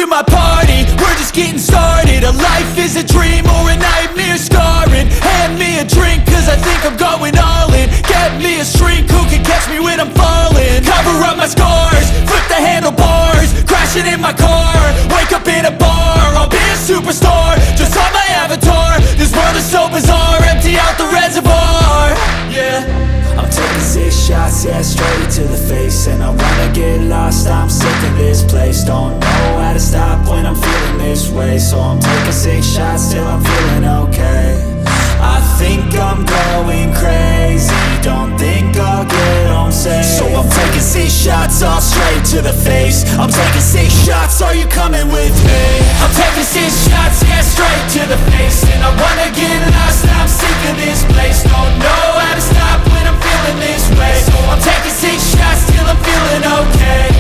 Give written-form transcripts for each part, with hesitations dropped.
my party, we're just getting started. A life is a dream or a nightmare scarring. Hand me a drink cause I think I'm going all in. Get me a shrink who can catch me when I'm falling. Cover up my scars, flip the handlebars, crashing in my car, wake up in a bar. I'll be a superstar, just on my avatar. This world is so bizarre, empty out the reservoir. Yeah, I'm taking 6 shots, yeah, straight to the face. And I wanna get lost, I'm sick of this place. Don't know how to stop when I'm feeling this way. So I'm taking 6 shots till I'm feeling okay. I think I'm going crazy, don't think I'll get home safe. So I'm taking 6 shots, all straight to the face. I'm taking 6 shots, are you coming with me? I'm taking 6 shots, yeah, straight to the face. And I wanna get lost, I'm sick of this place. Don't know how to stop when I'm feeling this way. So I'm taking 6 shots till I'm feeling okay.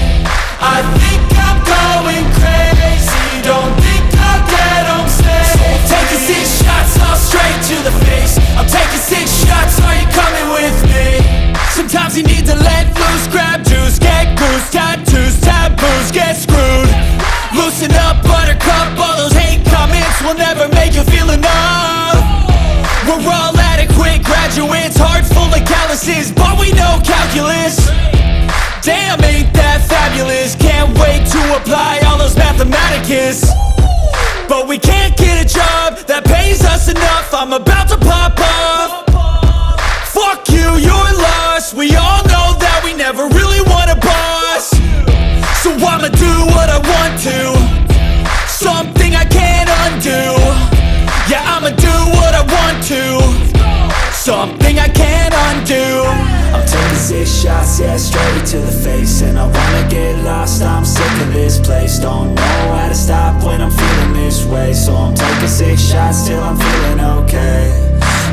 I think I'm going crazy, don't think I'll get home safe. So I'm taking 6 shots, all straight to the face. I'm taking 6 shots, are you coming with me? Sometimes you need to let loose, grab juice, get goose, tattoos, taboos, get screwed. Loosen up, buttercup, all those hate comments will never make you feel enough. We're all adequate graduates, heart full of calluses, but we know calculus. Damn, ain't that fabulous? Can't wait to apply all those mathematicus. But we can't get a job that pays us enough. I'm about to pop off. Fuck you, you're lost. We all know that we never really want a boss. So I'ma do what I want to, something I can't undo. Yeah, I'ma do what I want to, something I can't undo. I'm taking 6 shots, yeah, straight to the face. And I wanna get lost, I'm sick of this place. Don't know how to stop when I'm feeling this way. So I'm taking 6 shots till I'm feeling okay.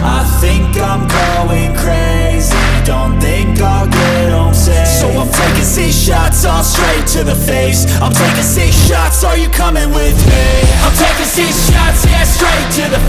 I think I'm going crazy, don't think I'll get home safe. So I'm taking 6 shots, all straight to the face. I'm taking 6 shots, are you coming with me? I'm taking 6 shots, yeah, straight to the